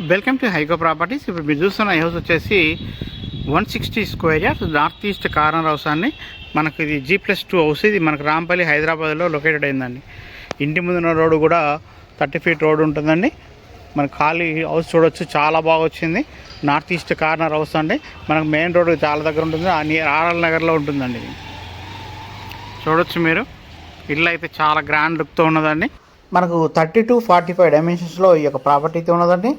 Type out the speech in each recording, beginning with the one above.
Welcome to హైకో properties. ఇప్పుడు మీరు చూస్తున్న ఈ హౌస్ వచ్చేసి 160 square yards north east corner house అండి. మనకు ఇది G+2 హౌస్. ఇది మనకు రాంపల్లి హైదరాబాద్లో లొకేటెడ్ అయిందండి. ఇంటి ముందున్న రోడ్డు కూడా 30 ఫీట్ రోడ్ ఉంటుందండి. మనకు ఖాళీ హౌస్ చూడొచ్చు, చాలా బాగా వచ్చింది. నార్త్ ఈస్ట్ కార్నర్ హౌస్ అండి. మనకు మెయిన్ రోడ్ చాలా దగ్గర ఉంటుంది, ఆర్ఎల్ నగర్లో ఉంటుందండి. ఇది చూడొచ్చు మీరు. ఇల్లు అయితే చాలా గ్రాండ్ లుక్తో ఉన్నదండి. మనకు 30 to 45 డైమెన్షన్స్లో ఈ యొక్క ప్రాపర్టీ అయితే ఉన్నదండి.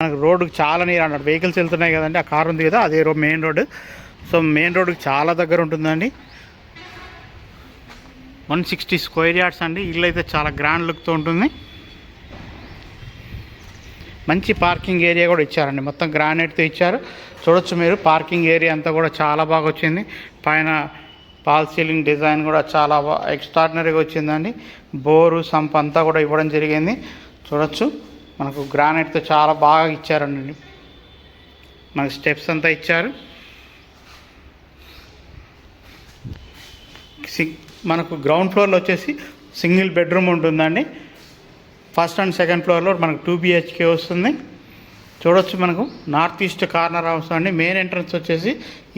మనకు రోడ్డుకి చాలా నీరు అన్నట్టు వెహికల్స్ వెళ్తున్నాయి కదండి, ఆ కార్ ఉంది కదా, అదే మెయిన్ రోడ్డు. సో మెయిన్ రోడ్డుకి చాలా దగ్గర ఉంటుందండి. 160 స్క్వేర్ యార్డ్స్ అండి. ఇల్లు అయితే చాలా గ్రాండ్ లుక్తో ఉంటుంది. మంచి పార్కింగ్ ఏరియా కూడా ఇచ్చారండి, మొత్తం గ్రానైట్తో ఇచ్చారు. చూడొచ్చు మీరు, పార్కింగ్ ఏరియా అంతా కూడా చాలా బాగా వచ్చింది. పైన పాల్ సీలింగ్ డిజైన్ కూడా చాలా ఎక్స్ట్రాడినరీగా వచ్చిందండి. బోరు సంప్ అంతా కూడా ఇవ్వడం జరిగింది. చూడొచ్చు, మనకు గ్రానైట్తో చాలా బాగా ఇచ్చారండి. మనకు స్టెప్స్ అంతా ఇచ్చారు. మనకు గ్రౌండ్ ఫ్లోర్లో వచ్చేసి సింగిల్ బెడ్రూమ్ ఉంటుందండి. ఫస్ట్ అండ్ సెకండ్ ఫ్లోర్లో మనకు 2 BHK వస్తుంది. చూడొచ్చు, మనకు నార్త్ ఈస్ట్ కార్నర్ హౌస్ అండి. మెయిన్ ఎంట్రన్స్ వచ్చేసి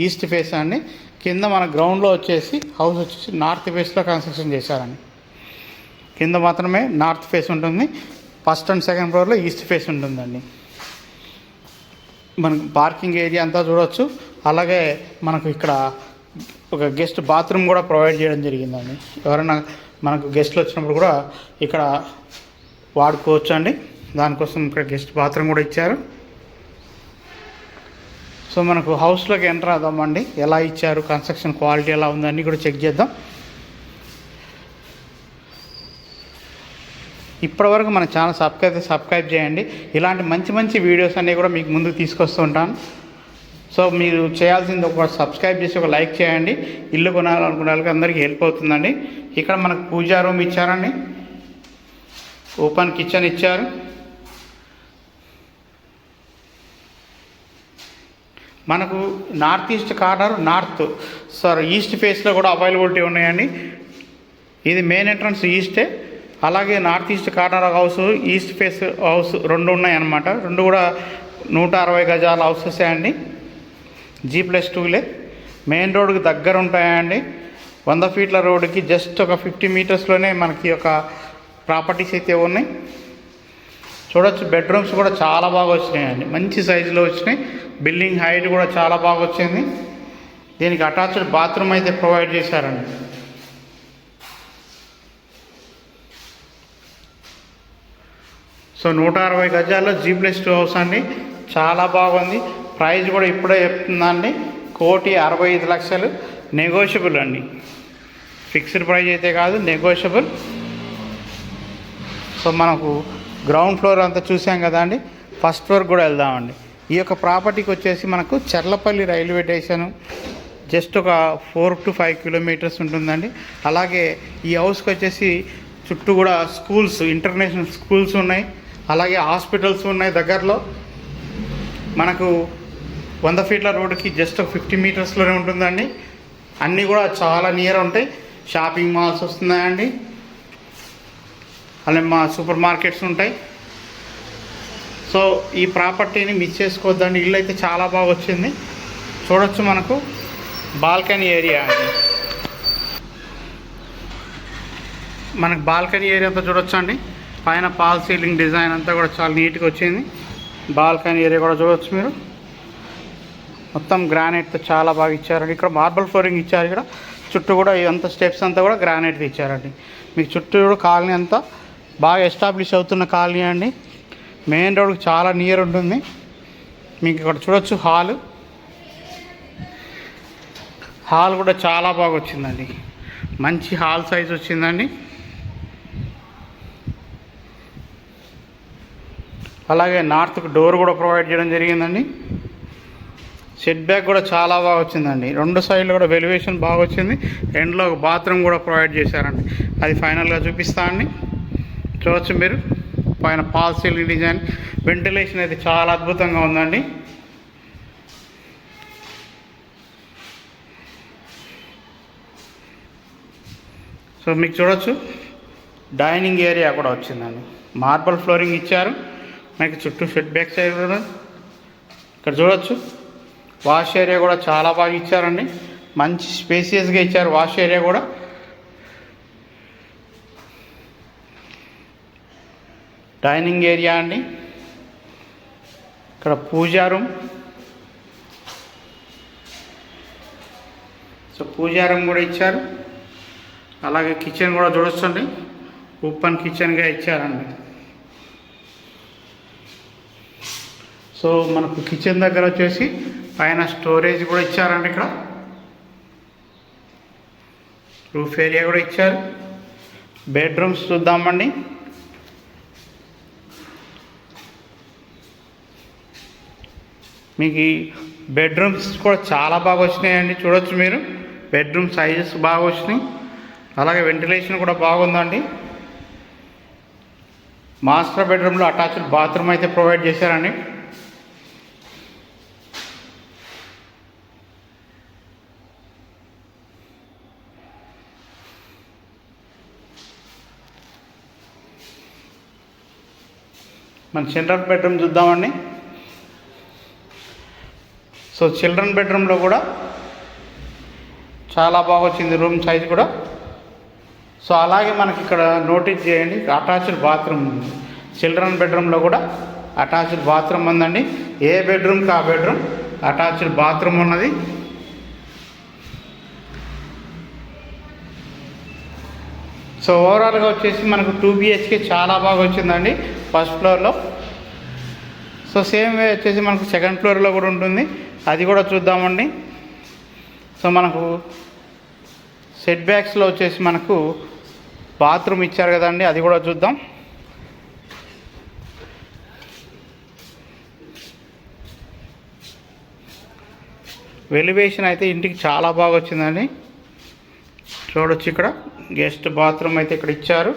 ఈస్ట్ ఫేస్ అండి. కింద మన గ్రౌండ్లో వచ్చేసి హౌస్ వచ్చేసి నార్త్ ఫేస్లో కన్స్ట్రక్షన్ చేశారండి. కింద మాత్రమే నార్త్ ఫేస్ ఉంటుంది, ఫస్ట్ అండ్ సెకండ్ ఫ్లోర్లో ఈస్ట్ ఫేస్ ఉంటుందండి. మనకు పార్కింగ్ ఏరియా అంతా చూడవచ్చు. అలాగే మనకు ఇక్కడ ఒక గెస్ట్ బాత్రూమ్ కూడా ప్రొవైడ్ చేయడం జరిగిందండి. ఎవరైనా మనకు గెస్ట్లు వచ్చినప్పుడు కూడా ఇక్కడ వాడుకోవచ్చు అండి. దానికోసం ఇక్కడ గెస్ట్ బాత్రూమ్ కూడా ఇచ్చారు. సో మనకు హౌస్లోకి ఎంటర్ అవుదామండి. ఎలా ఇచ్చారు, కన్స్ట్రక్షన్ క్వాలిటీ ఎలా ఉందని కూడా చెక్ చేద్దాం. ఇప్పటివరకు మన ఛానల్ సబ్స్క్రైబ్ చేయండి. ఇలాంటి మంచి మంచి వీడియోస్ అన్నీ కూడా మీకు ముందుకు తీసుకొస్తూ ఉంటాను. సో మీరు చేయాల్సింది ఒక సబ్స్క్రైబ్ చేసి ఒక లైక్ చేయండి. ఇల్లు కొనాలనుకునే వాళ్ళకి అందరికీ హెల్ప్ అవుతుందండి. ఇక్కడ మనకు పూజా రూమ్ ఇచ్చారండి, ఓపెన్ కిచెన్ ఇచ్చారు. మనకు నార్త్ ఈస్ట్ కార్నర్ ఈస్ట్ ఫేస్లో కూడా అవైలబిలిటీ ఉన్నాయండి. ఇది మెయిన్ ఎంట్రన్స్ ఈస్టే. అలాగే north east corner house, east face house రెండు ఉన్నాయన్నమాట. రెండు కూడా 160 గజాల హౌసెసే అండి. G+2లే. మెయిన్ రోడ్డుకి దగ్గర ఉంటాయండి. 100 ఫీట్ల రోడ్డుకి జస్ట్ ఒక 50 మీటర్స్లోనే మనకి ఒక ప్రాపర్టీస్ అయితే ఉన్నాయి. చూడొచ్చు, బెడ్రూమ్స్ కూడా చాలా బాగా వచ్చినాయండి, మంచి సైజులో వచ్చినాయి. బిల్డింగ్ హైట్ కూడా చాలా బాగా వచ్చింది. దీనికి అటాచ్డ్ బాత్రూమ్ అయితే ప్రొవైడ్ చేశారండి. సో 160 గజాల్లో G+2 హౌస్ అండి. చాలా బాగుంది. ప్రైస్ కూడా ఇప్పుడే చెప్తుందండి, 1,65,00,000 నెగోషియబుల్ అండి. ఫిక్స్డ్ ప్రైస్ అయితే కాదు, నెగోషియబుల్. సో మనకు గ్రౌండ్ ఫ్లోర్ అంతా చూసాం కదా అండి. ఫస్ట్ ఫ్లోర్ కూడా వెళ్దామండి. ఈ యొక్క ప్రాపర్టీకి వచ్చేసి మనకు చర్లపల్లి రైల్వే స్టేషను జస్ట్ ఒక 4 to 5 కిలోమీటర్స్ ఉంటుందండి. అలాగే ఈ హౌస్కి వచ్చేసి చుట్టూ కూడా స్కూల్స్, ఇంటర్నేషనల్ స్కూల్స్ ఉన్నాయి. అలాగే హాస్పిటల్స్ ఉన్నాయి దగ్గరలో. మనకు 100 ఫీట్ల రోడ్డుకి జస్ట్ 50 మీటర్స్లోనే ఉంటుందండి. అన్నీ కూడా చాలా నియర్ ఉంటాయి. షాపింగ్ మాల్స్ వస్తున్నాయండి, అలాగే మా సూపర్ మార్కెట్స్ ఉంటాయి. సో ఈ ప్రాపర్టీని మిస్ చేసుకోవద్దండి. ఇల్లు అయితే చాలా బాగా వచ్చింది. చూడొచ్చు, మనకు బాల్కనీ ఏరియా అండి. మనకు బాల్కనీ ఏరియా అంతా చూడొచ్చు అండి. పైన పాల్ సీలింగ్ డిజైన్ అంతా కూడా చాలా నీట్గా వచ్చింది. బాల్కనీ ఏరియా కూడా చూడవచ్చు మీరు. మొత్తం గ్రానైట్తో చాలా బాగా ఇచ్చారండి. ఇక్కడ మార్బల్ ఫ్లోరింగ్ ఇచ్చారు. ఇక్కడ చుట్టూ కూడా ఇదంతా స్టెప్స్ అంతా కూడా గ్రానైట్తో ఇచ్చారండి. మీకు చుట్టూ కూడా కాలనీ అంతా బాగా ఎస్టాబ్లిష్ అవుతున్న కాలనీ అండి. మెయిన్ రోడ్కి చాలా నియర్ ఉంటుంది. మీకు ఇక్కడ చూడొచ్చు, హాల్ కూడా చాలా బాగా వచ్చిందండి. మంచి హాల్ సైజ్ వచ్చిందండి. అలాగే నార్త్కు డోర్ కూడా ప్రొవైడ్ చేయడం జరిగిందండి. సెట్ బ్యాక్ కూడా చాలా బాగా వచ్చిందండి. 2 సైడ్లు కూడా వెలివేషన్ బాగా వచ్చింది. ఎండ్లో ఒక బాత్రూమ్ కూడా ప్రొవైడ్ చేశారండి. అది ఫైనల్గా చూపిస్తా అండి. చూడవచ్చు మీరు, పైన పాల్ సీలింగ్ డిజైన్, వెంటిలేషన్ అయితే చాలా అద్భుతంగా ఉందండి. సో మీకు చూడొచ్చు, డైనింగ్ ఏరియా కూడా వచ్చిందండి. మార్బల్ ఫ్లోరింగ్ ఇచ్చారు. మనకి చుట్టూ షెడ్ బ్యాక్ సైడ్ కూడా ఇక్కడ చూడొచ్చు. వాష్ ఏరియా కూడా చాలా బాగా ఇచ్చారండి, మంచి స్పేసియస్గా ఇచ్చారు వాష్ ఏరియా కూడా. డైనింగ్ ఏరియా అండి, ఇక్కడ పూజా రూమ్. సో పూజా రూమ్ కూడా ఇచ్చారు. అలాగే కిచెన్ కూడా చూడొచ్చండి, ఓపెన్ కిచెన్గా ఇచ్చారండి. సో మనకు కిచెన్ దగ్గర వచ్చేసి పైన స్టోరేజ్ కూడా ఇచ్చారండి. ఇక్కడ రూఫ్ ఏరియా కూడా ఇచ్చారు. బెడ్రూమ్స్ చూద్దామండి. మీకు ఈ బెడ్రూమ్స్ కూడా చాలా బాగా వచ్చినాయండి, చూడొచ్చు మీరు. బెడ్రూమ్ సైజెస్ బాగా వచ్చినాయి, అలాగే వెంటిలేషన్ కూడా బాగుందండి. మాస్టర్ బెడ్రూమ్లో అటాచ్డ్ బాత్రూమ్ అయితే ప్రొవైడ్ చేశారండి. మన చిల్డ్రన్ బెడ్రూమ్ చూద్దామండి. సో చిల్డ్రన్ బెడ్రూమ్లో కూడా చాలా బాగా వచ్చింది రూమ్ సైజ్ కూడా. సో అలాగే మనకి ఇక్కడ నోటీస్ చేయండి, అటాచ్డ్ బాత్రూమ్ ఉంది. చిల్డ్రన్ బెడ్రూమ్లో కూడా అటాచ్డ్ బాత్రూమ్ ఉందండి. ఏ బెడ్రూమ్కి ఆ బెడ్రూమ్ అటాచ్డ్ బాత్రూమ్ ఉన్నది. సో ఓవరాల్గా వచ్చేసి మనకు 2 BHK చాలా బాగా వచ్చిందండి ఫస్ట్ ఫ్లోర్లో. సో సేమ్ వే వచ్చేసి మనకు సెకండ్ ఫ్లోర్లో కూడా ఉంటుంది, అది కూడా చూద్దామండి. సో మనకు సెట్ బ్యాక్స్లో వచ్చేసి మనకు బాత్రూమ్ ఇచ్చారు కదండి, అది కూడా చూద్దాం. వెలివేషన్ అయితే ఇంటికి చాలా బాగా వచ్చిందండి, చూడొచ్చు. ఇక్కడ గెస్ట్ బాత్రూమ్ అయితే ఇక్కడ ఇచ్చారు.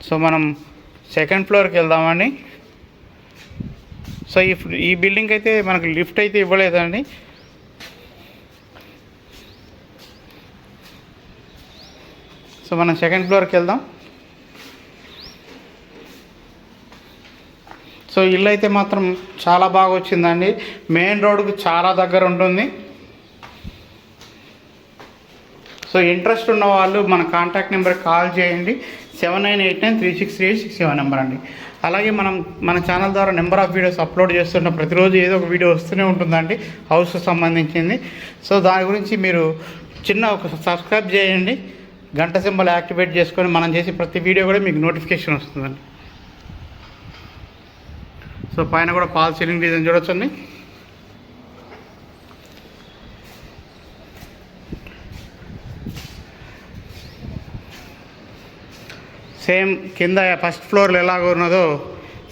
సో మనం సెకండ్ ఫ్లోర్కి వెళ్దామండి. సో ఈ బిల్డింగ్ అయితే మనకు లిఫ్ట్ అయితే ఇవ్వలేదండి. సో మనం సెకండ్ ఫ్లోర్కి వెళ్దాం. సో ఇల్లు అయితే మాత్రం చాలా బాగా వచ్చిందండి, మెయిన్ రోడ్కు చాలా దగ్గర ఉంటుంది. సో ఇంట్రెస్ట్ ఉన్న వాళ్ళు మన కాంటాక్ట్ నెంబర్కి కాల్ చేయండి, 7989363867 నెంబర్ అండి. అలాగే మన ఛానల్ ద్వారా నెంబర్ ఆఫ్ వీడియోస్ అప్లోడ్ చేస్తున్న ప్రతిరోజు ఏదో ఒక వీడియో వస్తూనే ఉంటుందండి హౌస్కి సంబంధించింది. సో దాని గురించి మీరు ఒక సబ్స్క్రైబ్ చేయండి, గంట సింబల్ యాక్టివేట్ చేసుకొని మనం చేసే ప్రతి వీడియో కూడా మీకు నోటిఫికేషన్ వస్తుందండి. సో పైన కూడా ఫాల్ సీలింగ్ డిజైన్ చూడొచ్చండి. సేమ్ కింద ఫస్ట్ ఫ్లోర్లో ఎలాగ ఉన్నదో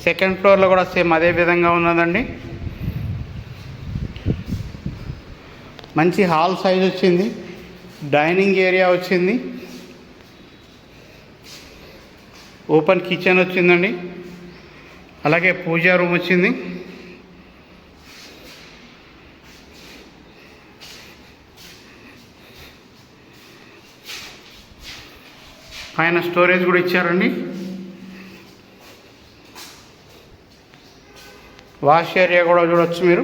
సెకండ్ ఫ్లోర్లో కూడా సేమ్ అదే విధంగా ఉన్నదండి. మంచి హాల్ సైజ్ వచ్చింది, డైనింగ్ ఏరియా వచ్చింది, ఓపెన్ కిచెన్ వచ్చిందండి, అలాగే పూజా రూమ్ వచ్చింది. పైన స్టోరేజ్ కూడా ఇచ్చారండి. వాష్ ఏరియా కూడా చూడవచ్చు మీరు.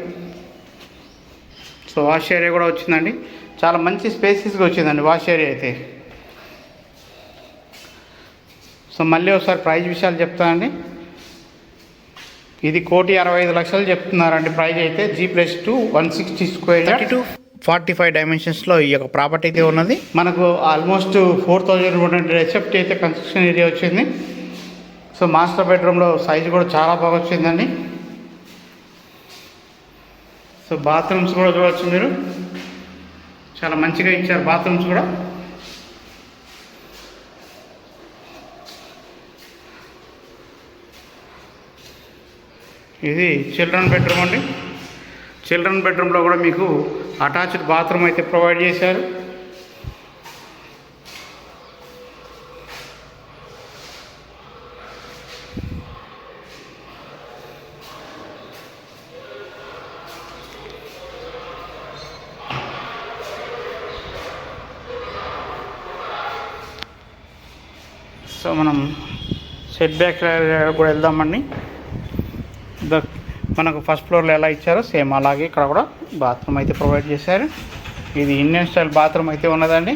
సో వాష్ ఏరియా కూడా వచ్చిందండి, చాలా మంచి స్పేసెస్గా వచ్చిందండి వాష్ ఏరియా అయితే. సో మళ్ళీ ఒకసారి ప్రైజ్ విషయాలు చెప్తానండి. ఇది 1,65,00,000 చెప్తున్నారండి ప్రైజ్ అయితే. G+2 160 స్క్వేర్ యార్డ్ 45 డైమెన్షన్స్లో ఈ యొక్క ప్రాపర్టీ అయితే ఉన్నది. మనకు ఆల్మోస్ట్ 4,100 ఎసెప్ట్ అయితే కన్స్ట్రక్షన్ ఏరియా వచ్చింది. సో మాస్టర్ బెడ్రూమ్లో సైజు కూడా చాలా బాగా వచ్చిందండి. సో బాత్రూమ్స్ కూడా చూడవచ్చు మీరు, చాలా మంచిగా ఇచ్చారు బాత్రూమ్స్ కూడా. ఇది చిల్డ్రన్ బెడ్రూమ్ అండి. చిల్డ్రన్ బెడ్రూమ్లో కూడా మీకు అటాచ్డ్ బాత్రూమ్ అయితే ప్రొవైడ్ చేశారు. సో మనం సెట్ బ్యాక్ కూడా వెళ్దామండి. మనకు ఫస్ట్ ఫ్లోర్లో ఎలా ఇచ్చారో సేమ్ అలాగే ఇక్కడ కూడా బాత్రూమ్ అయితే ప్రొవైడ్ చేశారు. ఇది ఇండియన్ స్టైల్ బాత్రూమ్ అయితే ఉన్నదండి.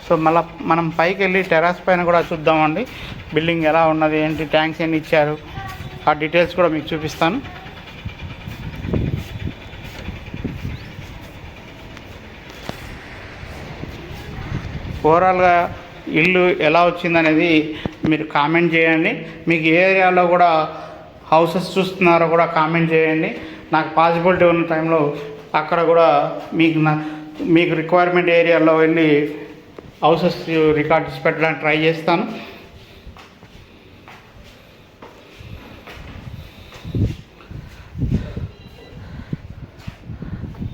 సో మళ్ళీ మనం పైకి వెళ్ళి టెర్రస్ పైన కూడా చూద్దామండి. బిల్డింగ్ ఎలా ఉన్నది, ఏంటి, ట్యాంక్స్ ఎన్ని ఇచ్చారు, ఆ డీటెయిల్స్ కూడా మీకు చూపిస్తాను. ఓవరాల్గా ఇల్లు ఎలా వచ్చిందనేది మీరు కామెంట్ చేయండి. మీకు ఏ ఏరియాలో కూడా హౌసెస్ చూస్తున్నారో కూడా కామెంట్ చేయండి. నాకు పాసిబిలిటీ ఉన్న టైంలో అక్కడ కూడా మీకు రిక్వైర్మెంట్ ఏరియాలో వెళ్ళి హౌసెస్ రికార్డ్స్ పెట్టడానికి ట్రై చేస్తాను.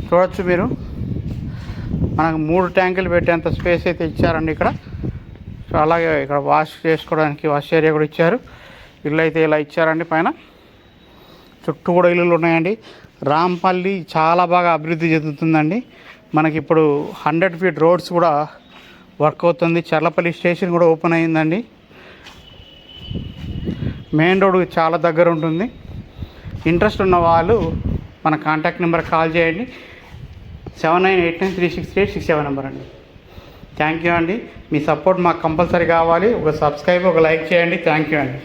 చూడొచ్చు మీరు, మనకు 3 ట్యాంకులు పెట్టేంత స్పేస్ అయితే ఇచ్చారండి ఇక్కడ. సో అలాగే ఇక్కడ వాష్ చేసుకోవడానికి వాష్ ఏరియా కూడా ఇచ్చారు. ఇల్లు అయితే ఇలా ఇచ్చారండి. పైన చుట్టూ కూడా ఇల్లులు ఉన్నాయండి. రాంపల్లి చాలా బాగా అభివృద్ధి చెందుతుందండి. మనకి ఇప్పుడు 100 ఫీట్ రోడ్స్ కూడా వర్క్ అవుతుంది. చర్లపల్లి స్టేషన్ కూడా ఓపెన్ అయిందండి. మెయిన్ రోడ్ చాలా దగ్గర ఉంటుంది. ఇంట్రెస్ట్ ఉన్న వాళ్ళు మన కాంటాక్ట్ నెంబర్ కాల్ చేయండి. 7989363867 నెంబర్ అండి. థ్యాంక్ యూ అండి. మీ సపోర్ట్ మాకు కంపల్సరీ కావాలి. ఒక సబ్స్క్రైబ్, ఒక లైక్ చేయండి. థ్యాంక్ యూ అండి.